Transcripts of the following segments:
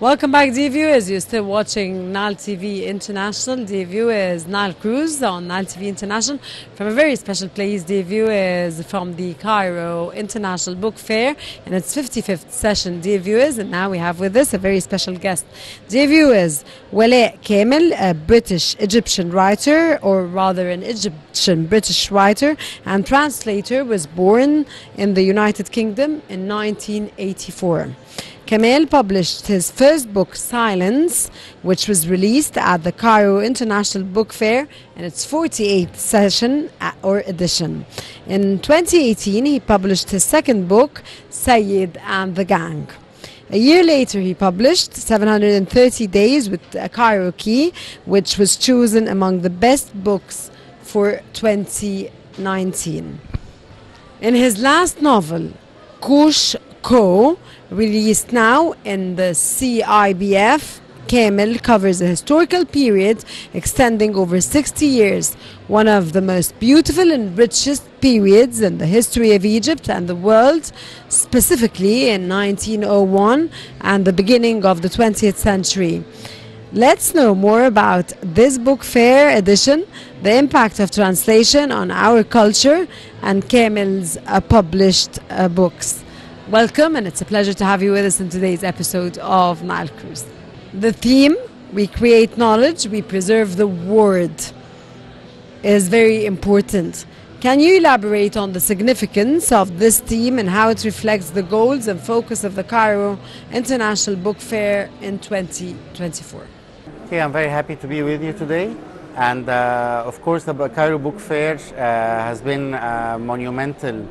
Welcome back, dear viewers. You're still watching Nile TV International. Dear viewers, Nile Cruise on Nile TV International from a very special place. Dear viewers, from the Cairo International Book Fair in its 55th session. Dear viewers, and now we have with us a very special guest. Dear viewers, Walaa Kamal, a British Egyptian writer, or rather an Egyptian British writer and translator, was born in the United Kingdom in 1984. Kamal published his first book, Silence, which was released at the Cairo International Book Fair in its 48th session or edition. In 2018, he published his second book, Sayyid and the Gang. A year later, he published 730 Days with a Cairo Key, which was chosen among the best books for 2019. In his last novel, Kush Co., released now in the CIBF, Kamal covers a historical period extending over 60 years, one of the most beautiful and richest periods in the history of Egypt and the world, specifically in 1901 and the beginning of the 20th century. Let's know more about this book fair edition, the impact of translation on our culture, and Kamal's published books. Welcome, and it's a pleasure to have you with us in today's episode of Nile Cruise. The theme, we create knowledge, we preserve the word, is very important. Can you elaborate on the significance of this theme and how it reflects the goals and focus of the Cairo International Book Fair in 2024? Okay, I'm very happy to be with you today. And of course, the Cairo Book Fair has been a monumental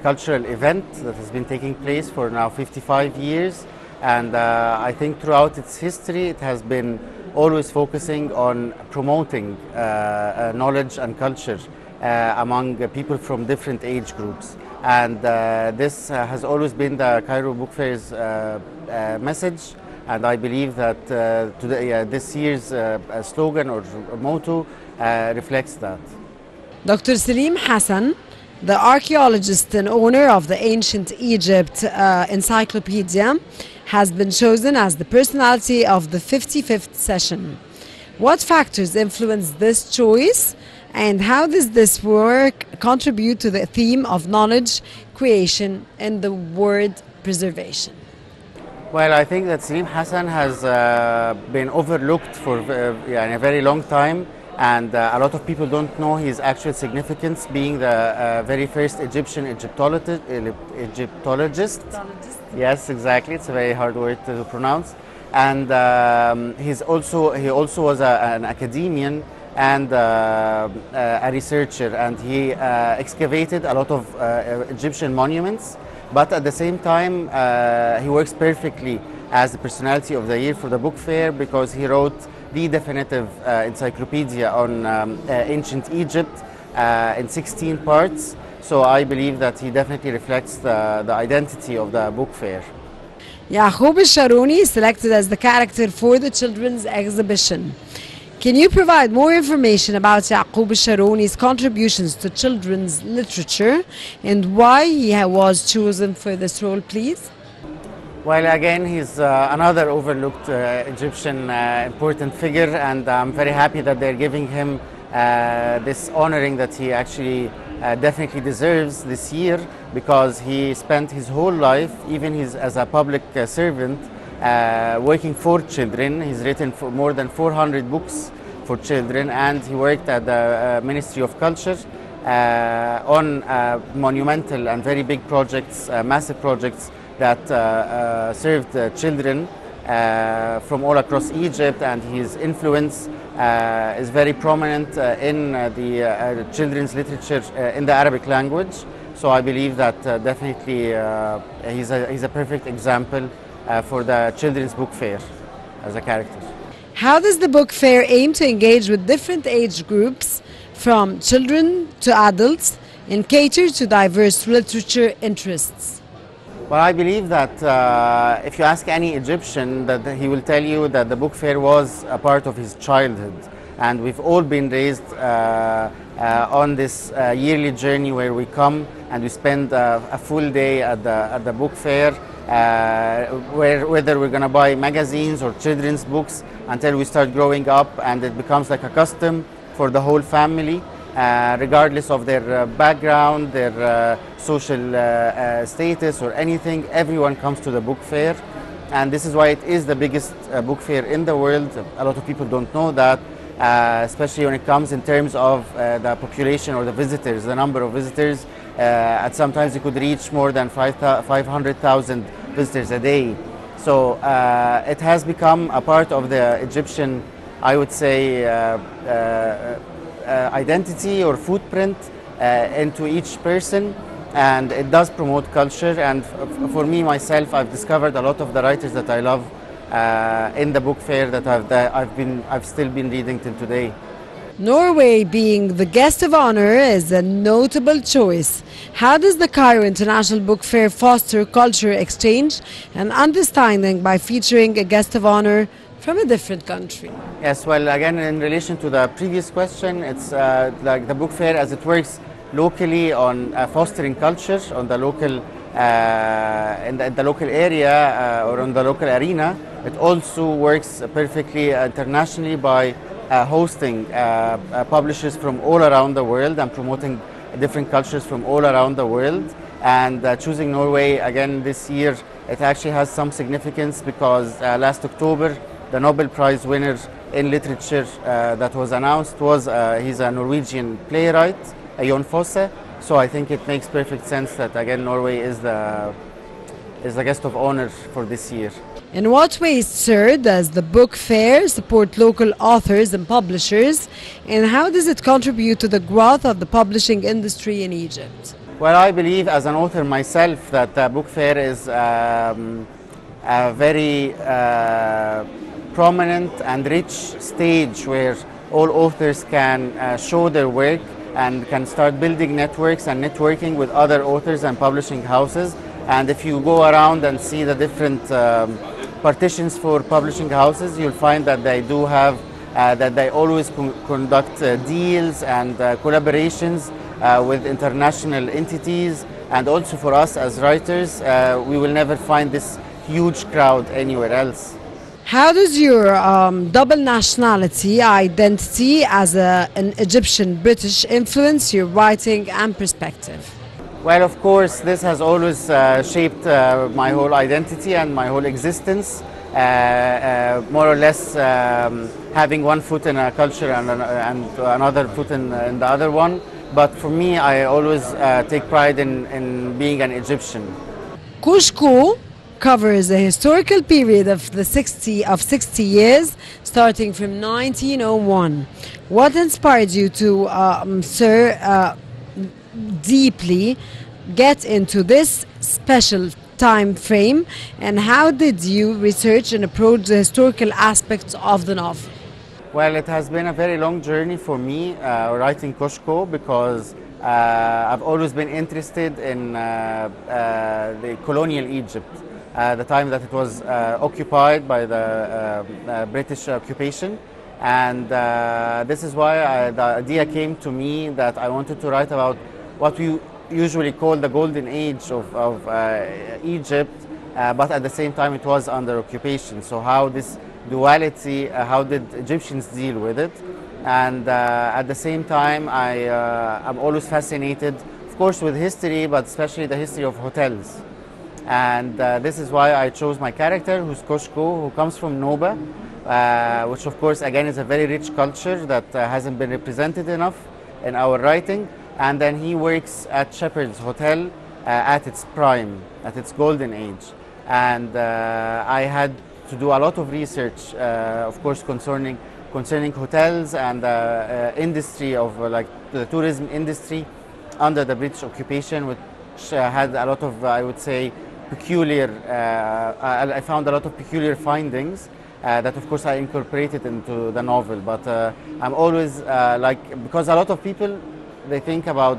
cultural event that has been taking place for now 55 years. And I think throughout its history, it has been always focusing on promoting knowledge and culture among people from different age groups. And this has always been the Cairo Book Fair's message. And I believe that today, this year's slogan or motto reflects that. Dr. Salim Hassan, the archaeologist and owner of the Ancient Egypt Encyclopedia, has been chosen as the personality of the 55th session. What factors influence this choice, and how does this work contribute to the theme of knowledge creation and the word preservation? Well, I think that Salim Hassan has been overlooked for a very long time, and a lot of people don't know his actual significance, being the very first Egyptian Egyptologist. Yes, exactly. It's a very hard word to pronounce. And he also was an academician and a researcher, and he excavated a lot of Egyptian monuments. But at the same time, he works perfectly as the personality of the year for the book fair, because he wrote the definitive encyclopedia on ancient Egypt in 16 parts. So I believe that he definitely reflects the identity of the book fair. Yaqub al-Sharuni selected as the character for the children's exhibition. Can you provide more information about Yaqub al-Sharuni's contributions to children's literature and why he was chosen for this role, please? Well, again, he's another overlooked Egyptian important figure, and I'm very happy that they're giving him this honoring that he actually definitely deserves this year, because he spent his whole life, even as a public servant, working for children. He's written for more than 400 books for children, and he worked at the Ministry of Culture on monumental and very big projects, massive projects that served children from all across Egypt, and his influence is very prominent in the children's literature in the Arabic language. So I believe that definitely he's a perfect example for the children's book fair as a character. How does the book fair aim to engage with different age groups, from children to adults, and cater to diverse literature interests? Well, I believe that if you ask any Egyptian, that he will tell you that the book fair was a part of his childhood, and we've all been raised on this yearly journey where we come and we spend a full day at the book fair, whether we're going to buy magazines or children's books until we start growing up, and it becomes like a custom for the whole family, regardless of their background, their social status or anything. Everyone comes to the book fair, and this is why it is the biggest book fair in the world. A lot of people don't know that, especially when it comes in terms of the population or the visitors, the number of visitors. At sometimes it could reach more than 500,000 visitors a day. So it has become a part of the Egyptian, I would say, identity or footprint into each person, and it does promote culture. And for me myself, I've discovered a lot of the writers that I love in the book fair that I've still been reading till today. Norway being the guest of honor is a notable choice. How does the Cairo International Book Fair foster cultural exchange and understanding by featuring a guest of honor from a different country? Yes, well, again, in relation to the previous question, it's like the book fair as it works locally on fostering culture on the local in the local area or on the local arena. It also works perfectly internationally by hosting publishers from all around the world and promoting different cultures from all around the world. And choosing Norway again this year, it actually has some significance because last October, the Nobel Prize winner in literature that was announced was he's a Norwegian playwright, Jon Fosse. So I think it makes perfect sense that again Norway is the guest of honor for this year. In what ways, sir, does the book fair support local authors and publishers, and how does it contribute to the growth of the publishing industry in Egypt? Well, I believe as an author myself that the book fair is a very prominent and rich stage where all authors can show their work and can start building networks and networking with other authors and publishing houses. And if you go around and see the different partitions for publishing houses, you'll find that they do have, that they always conduct deals and collaborations with international entities. And also for us as writers, we will never find this huge crowd anywhere else. How does your double nationality identity as an Egyptian British influence your writing and perspective? Well, of course, this has always shaped my whole identity and my whole existence, more or less having one foot in a culture and another foot in the other one. But for me, I always take pride in being an Egyptian. Kushku covers a historical period of 60 years, starting from 1901. What inspired you to, sir, deeply get into this special time frame, and how did you research and approach the historical aspects of the novel? Well, it has been a very long journey for me writing Koshko, because I've always been interested in the colonial Egypt, the time that it was occupied by the British occupation. And this is why the idea came to me that I wanted to write about what we usually call the golden age of Egypt, but at the same time it was under occupation. So how this duality, how did Egyptians deal with it? And at the same time, I'm always fascinated, of course, with history, but especially the history of hotels. And this is why I chose my character, who's Koshko, who comes from Noba, which of course again is a very rich culture that hasn't been represented enough in our writing. And then he works at Shepherd's Hotel at its prime, at its golden age. And I had to do a lot of research, of course, concerning hotels and the industry of like the tourism industry under the British occupation, which had a lot of, I would say, peculiar, I found a lot of peculiar findings that of course I incorporated into the novel. But I'm always because a lot of people, they think about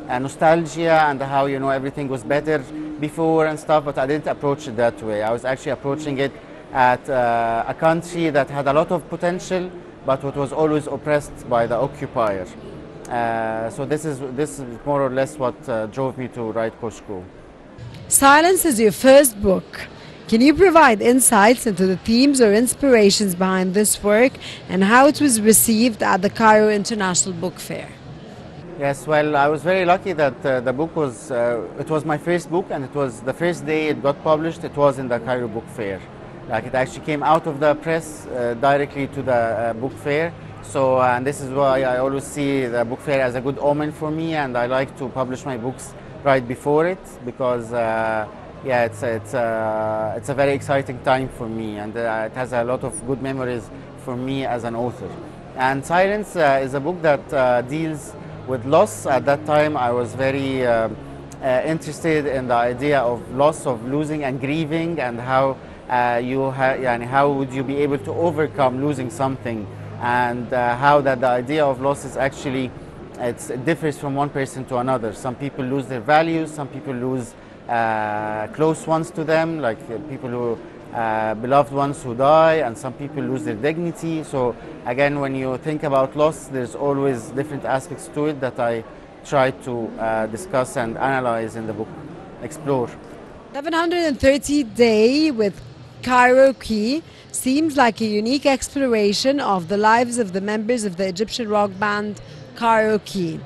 nostalgia and how, you know, everything was better before and stuff, but I didn't approach it that way. I was actually approaching it at a country that had a lot of potential, but what was always oppressed by the occupier. So this is more or less what drove me to write Koshko. Silence is your first book. Can you provide insights into the themes or inspirations behind this work and how it was received at the Cairo International Book Fair? Yes, well, I was very lucky that the book was, it was my first book, and it was the first day it got published, it was in the Cairo Book Fair. Like, it actually came out of the press directly to the book fair. So, and this is why I always see the book fair as a good omen for me, and I like to publish my books right before it, because yeah, it's a very exciting time for me, and it has a lot of good memories for me as an author. And Silence is a book that deals with loss. At that time, I was very interested in the idea of loss, of losing and grieving, and how how would you be able to overcome losing something, and how that the idea of loss is actually, it differs from one person to another. Some people lose their values, some people lose close ones to them, like people who beloved ones who die, and some people lose their dignity. So again, when you think about loss, there's always different aspects to it that I try to discuss and analyze in the book, explore. 730 Day with Cairo Key seems like a unique exploration of the lives of the members of the Egyptian rock band Cairo Key.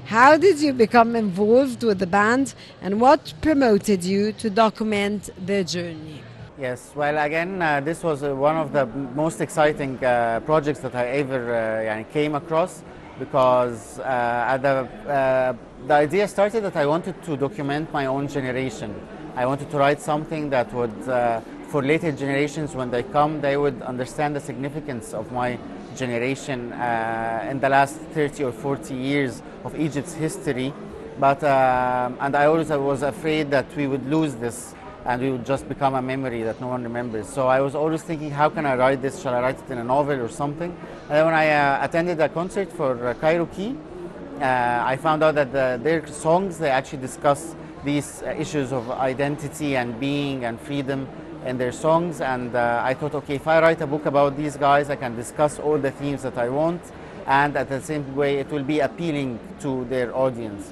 How did you become involved with the band, and what promoted you to document their journey? Yes, well, again, this was one of the most exciting projects that I ever came across, because the idea started that I wanted to document my own generation. I wanted to write something that would, for later generations, when they come, they would understand the significance of my generation in the last 30 or 40 years of Egypt's history. But and I always was afraid that we would lose this, and we would just become a memory that no one remembers. So I was always thinking, how can I write this? Shall I write it in a novel or something? And then when I attended a concert for Cairo Key, I found out that their songs, they actually discuss these issues of identity and being and freedom in their songs. And I thought, okay, if I write a book about these guys, I can discuss all the themes that I want, and at the same way, it will be appealing to their audience.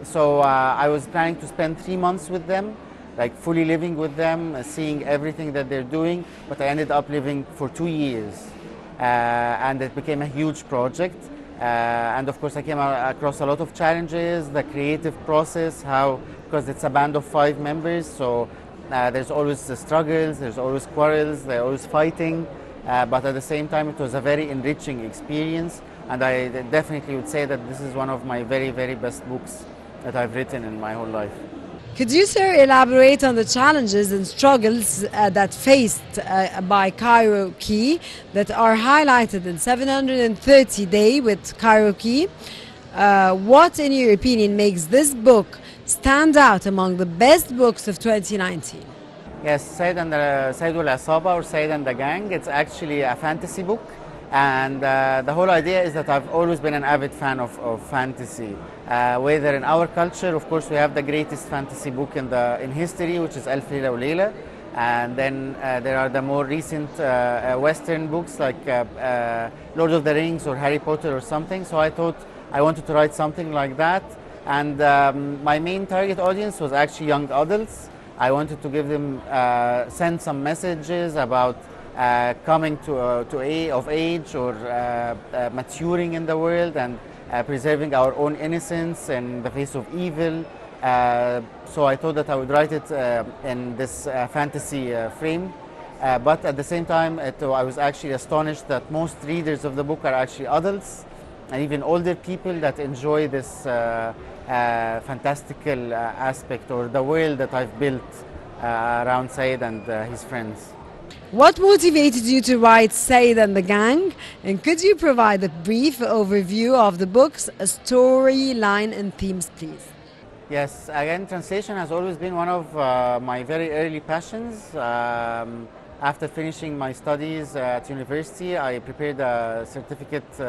So I was planning to spend 3 months with them, like fully living with them, seeing everything that they're doing, but I ended up living for 2 years. And it became a huge project. And of course I came across a lot of challenges, the creative process, because it's a band of 5 members, so there's always struggles, there's always quarrels, they're always fighting, but at the same time it was a very enriching experience, and I definitely would say that this is one of my very, very best books that I've written in my whole life. Could you, sir, elaborate on the challenges and struggles that faced by Cairo Key that are highlighted in 730 Day with Cairo Key? What, in your opinion, makes this book stand out among the best books of 2019? Yes, Said wal Asaba, or Said and the Gang, it's actually a fantasy book. And the whole idea is that I've always been an avid fan of fantasy. Whether in our culture, of course, we have the greatest fantasy book in history, which is Alf Layla wa Layla. And then there are the more recent Western books like Lord of the Rings or Harry Potter or something. So I thought I wanted to write something like that. And my main target audience was actually young adults. I wanted to give them, send some messages about coming of age, or maturing in the world, and preserving our own innocence in the face of evil. So I thought that I would write it in this fantasy frame. But at the same time, I was actually astonished that most readers of the book are actually adults, and even older people that enjoy this fantastical aspect, or the world that I've built around Said and his friends. What motivated you to write Said and the Gang? And could you provide a brief overview of the book's storyline and themes, please? Yes, again, translation has always been one of my very early passions. After finishing my studies at university, I prepared a certificate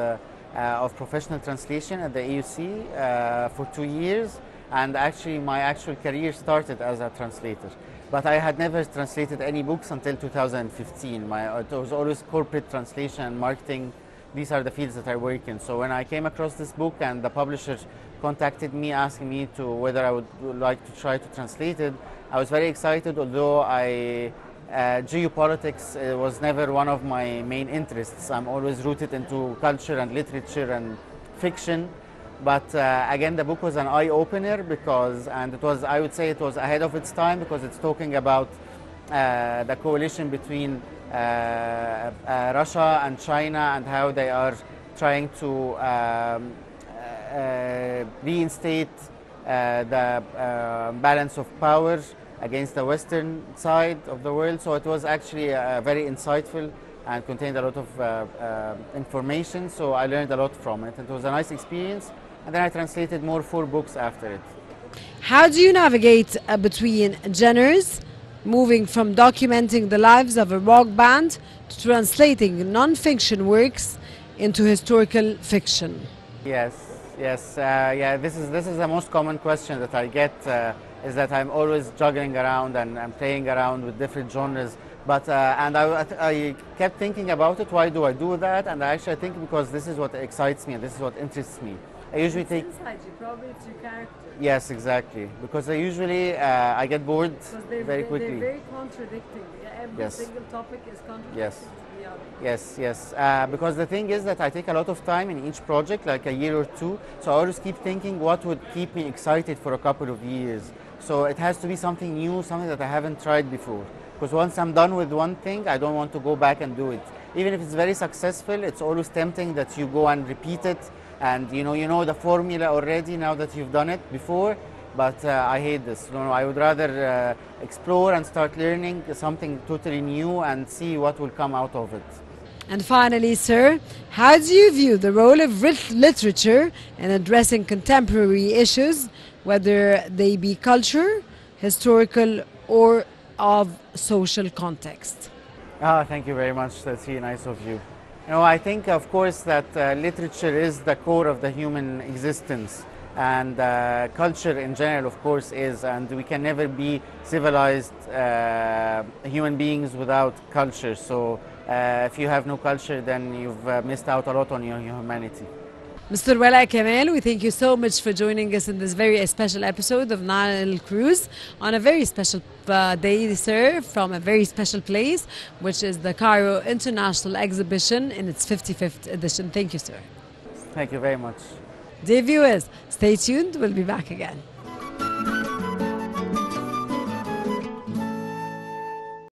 of professional translation at the AUC for 2 years, and actually my actual career started as a translator. But I had never translated any books until 2015. It was always corporate translation and marketing these are the fields that I work in. So when I came across this book and the publisher contacted me asking me to whether I would like to try to translate it, I was very excited, although geopolitics was never one of my main interests. I'm always rooted into culture and literature and fiction. But again, the book was an eye-opener because, and it was, I would say it was ahead of its time because it's talking about the coalition between Russia and China and how they are trying to reinstate the balance of power against the western side of the world. So it was actually very insightful and contained a lot of information. So I learned a lot from it. It was a nice experience. And then I translated 4 books after it. How do you navigate between genres, moving from documenting the lives of a rock band to translating non-fiction works into historical fiction? Yes, yeah. This is the most common question that I get. Is that I'm always juggling around and I'm playing around with different genres. But and I kept thinking about it. Why do I do that? And I think because this is what excites me and this is what interests me. I usually take. Inside you, probably it's your character. Yes, exactly. Because I usually I get bored very quickly. They're very contradicting. Every single topic is contradicting to the other. Yes. Because the thing is that I take a lot of time in each project, like a year or 2. So I always keep thinking what would keep me excited for a couple of years. So it has to be something new, something that I haven't tried before. Because once I'm done with one thing, I don't want to go back and do it. Even if it's very successful, it's always tempting that you go and repeat it. And you know the formula already now that you've done it before. But I hate this. No, I would rather explore and start learning something totally new and see what will come out of it. And finally, sir, how do you view the role of literature in addressing contemporary issues, whether they be culture, historical, or of social context? Thank you very much. That's really nice of you. I think, of course, that literature is the core of the human existence. And culture in general, of course, is, and we can never be civilized human beings without culture. So if you have no culture, then you've missed out a lot on your humanity. Mr. Walaa Kamal, we thank you so much for joining us in this very special episode of Nile Cruise on a very special day, sir, from a very special place, which is the Cairo International Exhibition in its 55th edition. Thank you, sir. Thank you very much. Dear viewers, stay tuned. We'll be back again.